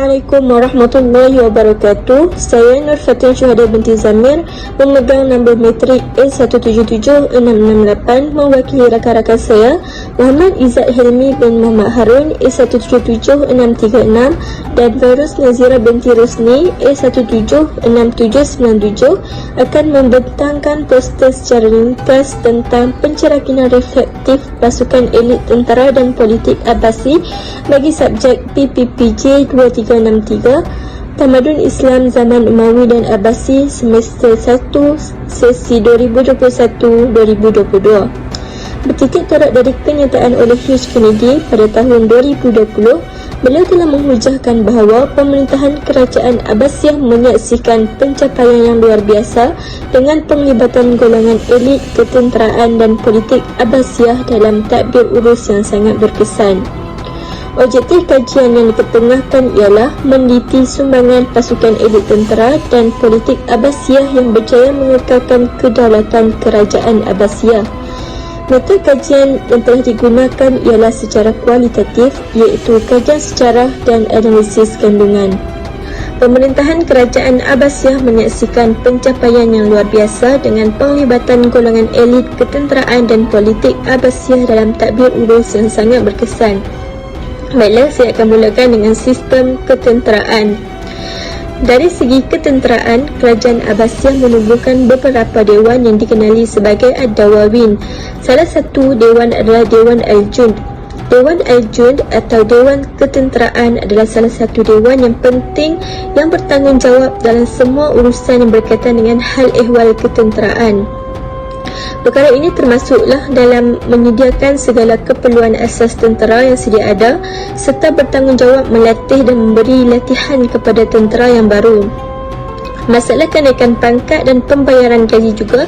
Assalamualaikum warahmatullahi wabarakatuh. Saya Nur Fatin Syuhada binti Zamir, memegang nombor metrik A177668, mewakili rakan-rakan saya Muhammad Izzat Hilmi bin Muhammad Harun A177636 dan Virus Nazira binti Rusni A176797 akan membentangkan poster secara ringkas tentang pencerakinan reflektif pasukan elit tentera dan politik Abbasi bagi subjek PPPJ 2363 Tamadun Islam Zaman Umawi dan Abbasi semester 1 sesi 2021-2022. Bertitik torak dari kenyataan oleh Hugh Kennedy pada tahun 2020, beliau telah menghujahkan bahawa pemerintahan kerajaan Abbasiyah menyaksikan pencapaian yang luar biasa dengan penglibatan golongan elit ketenteraan dan politik Abbasiyah dalam tadbir urus yang sangat berkesan. Objektif kajian yang diketengahkan ialah meneliti sumbangan pasukan elit tentera dan politik Abbasiyah yang berjaya mengekalkan kedaulatan kerajaan Abbasiyah. Metode kajian yang telah digunakan ialah secara kualitatif, iaitu kajian sejarah dan analisis kandungan. Pemerintahan kerajaan Abbasiyah menyaksikan pencapaian yang luar biasa dengan penglibatan golongan elit ketenteraan dan politik Abbasiyah dalam tadbir urus yang sangat berkesan. Baiklah, saya akan mulakan dengan sistem ketenteraan. Dari segi ketenteraan, kerajaan Abbasiyah menubuhkan beberapa dewan yang dikenali sebagai Ad-Dawawin. Salah satu dewan adalah Dewan Al-Jund. Dewan Al-Jund atau Dewan Ketenteraan adalah salah satu dewan yang penting yang bertanggungjawab dalam semua urusan yang berkaitan dengan hal ehwal ketenteraan. Perkara ini termasuklah dalam menyediakan segala keperluan asas tentera yang sedia ada serta bertanggungjawab melatih dan memberi latihan kepada tentera yang baru. Masalah kenaikan pangkat dan pembayaran gaji juga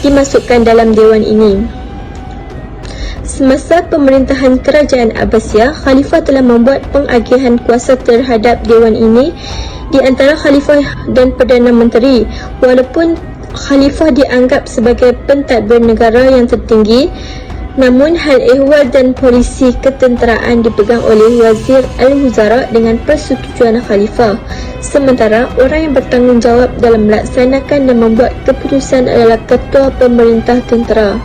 dimasukkan dalam dewan ini. Semasa pemerintahan kerajaan Abbasiyah, Khalifah telah membuat pengagihan kuasa terhadap dewan ini di antara Khalifah dan Perdana Menteri. Walaupun Khalifah dianggap sebagai pentadbir negara yang tertinggi, namun hal ehwal dan polisi ketenteraan dipegang oleh Wazir Al-Wuzara dengan persetujuan Khalifah. Sementara orang yang bertanggungjawab dalam melaksanakan dan membuat keputusan adalah Ketua Pemerintah Tentera.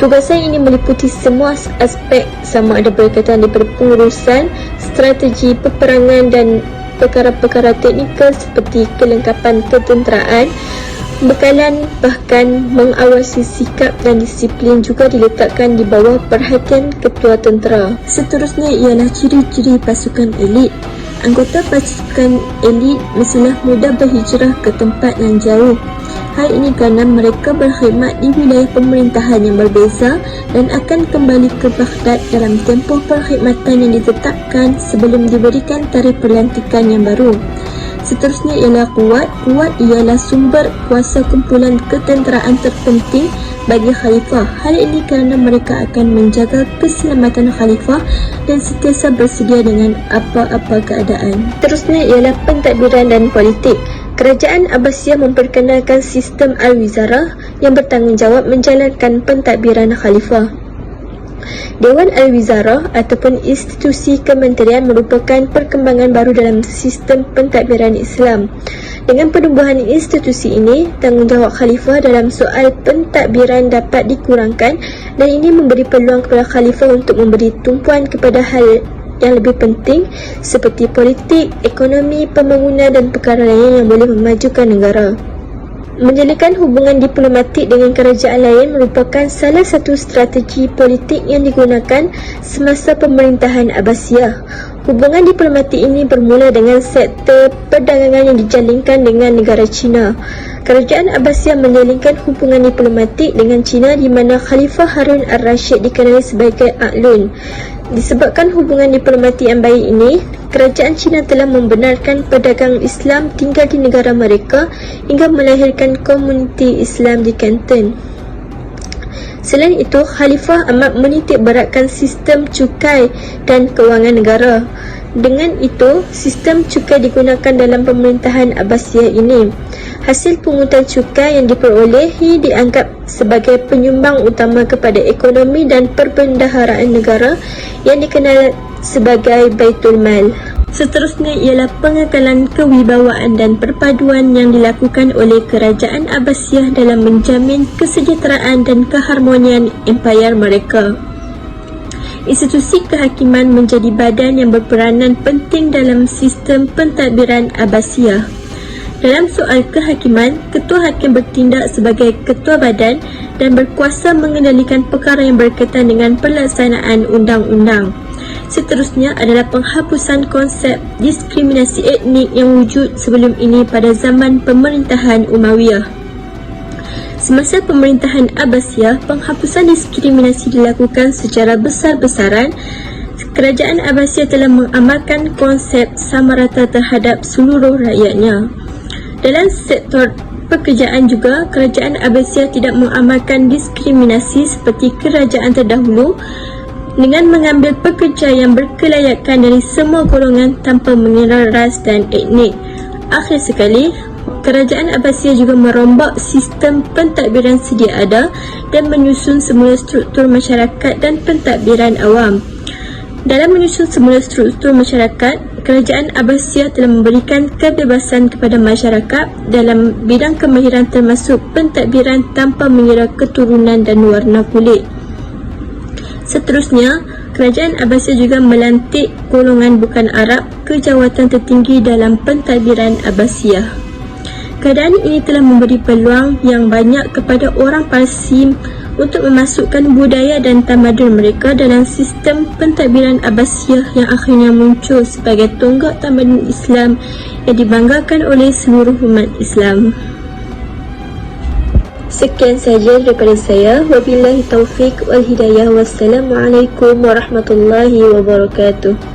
Tugasan ini meliputi semua aspek sama ada berkaitan daripada pengurusan, strategi peperangan dan perkara-perkara teknikal seperti kelengkapan ketenteraan, bekalan, bahkan mengawasi sikap dan disiplin juga diletakkan di bawah perhatian ketua tentera. Seterusnya ialah ciri-ciri pasukan elit. Anggota pasukan elit mestilah mudah berhijrah ke tempat yang jauh. Hal ini kerana mereka berkhidmat di wilayah pemerintahan yang berbeza dan akan kembali ke Baghdad dalam tempoh perkhidmatan yang ditetapkan sebelum diberikan tarikh pelantikan yang baru. Seterusnya ialah kuat. Kuat ialah sumber kuasa kumpulan ketenteraan terpenting bagi Khalifah. Hal ini kerana mereka akan menjaga keselamatan Khalifah dan sentiasa bersedia dengan apa-apa keadaan. Seterusnya ialah pentadbiran dan politik. Kerajaan Abbasiyah memperkenalkan sistem Al-Wizarah yang bertanggungjawab menjalankan pentadbiran Khalifah. Dewan Al-Wizarah ataupun institusi kementerian merupakan perkembangan baru dalam sistem pentadbiran Islam. Dengan penumbuhan institusi ini, tanggungjawab Khalifah dalam soal pentadbiran dapat dikurangkan dan ini memberi peluang kepada Khalifah untuk memberi tumpuan kepada hal yang lebih penting seperti politik, ekonomi, pembangunan dan perkara lain yang boleh memajukan negara. Menjalinkan hubungan diplomatik dengan kerajaan lain merupakan salah satu strategi politik yang digunakan semasa pemerintahan Abbasiyah. Hubungan diplomatik ini bermula dengan sektor perdagangan yang dijalinkan dengan negara China. Kerajaan Abbasiyah menjalinkan hubungan diplomatik dengan China di mana Khalifah Harun Ar-Rashid dikenali sebagai A'lun. Disebabkan hubungan diplomatik yang baik ini, kerajaan China telah membenarkan pedagang Islam tinggal di negara mereka hingga melahirkan komuniti Islam di Canton. Selain itu, Khalifah amat menitik beratkan sistem cukai dan kewangan negara. Dengan itu, sistem cukai digunakan dalam pemerintahan Abbasiyah ini. Hasil pungutan cukai yang diperolehi dianggap sebagai penyumbang utama kepada ekonomi dan perbendaharaan negara yang dikenal sebagai Baitul Mal. Seterusnya ialah pengakalan kewibawaan dan perpaduan yang dilakukan oleh Kerajaan Abbasiyah dalam menjamin kesejahteraan dan keharmonian empayar mereka. Institusi kehakiman menjadi badan yang berperanan penting dalam sistem pentadbiran Abbasiyah. Dalam soal kehakiman, ketua hakim bertindak sebagai ketua badan dan berkuasa mengendalikan perkara yang berkaitan dengan pelaksanaan undang-undang. Seterusnya adalah penghapusan konsep diskriminasi etnik yang wujud sebelum ini pada zaman pemerintahan Umayyah. Semasa pemerintahan Abbasiyah, penghapusan diskriminasi dilakukan secara besar-besaran. Kerajaan Abbasiyah telah mengamalkan konsep sama rata terhadap seluruh rakyatnya. Dalam sektor pekerjaan juga, Kerajaan Abbasiyah tidak mengamalkan diskriminasi seperti kerajaan terdahulu dengan mengambil pekerja yang berkelayakan dari semua golongan tanpa mengira ras dan etnik. Akhir sekali, Kerajaan Abbasiyah juga merombak sistem pentadbiran sedia ada dan menyusun semula struktur masyarakat dan pentadbiran awam. Dalam menyusun semula struktur masyarakat, Kerajaan Abbasiyah telah memberikan kebebasan kepada masyarakat dalam bidang kemahiran termasuk pentadbiran tanpa mengira keturunan dan warna kulit. Seterusnya, Kerajaan Abbasiyah juga melantik golongan bukan Arab ke jawatan tertinggi dalam pentadbiran Abbasiyah. Keadaan ini telah memberi peluang yang banyak kepada orang Parsi untuk memasukkan budaya dan tamadun mereka dalam sistem pentadbiran Abbasiyah yang akhirnya muncul sebagai tonggak tamadun Islam yang dibanggakan oleh seluruh umat Islam. Sekian sahaja daripada saya. Wabillahi taufiq wal hidayah. Wassalamualaikum warahmatullahi wabarakatuh.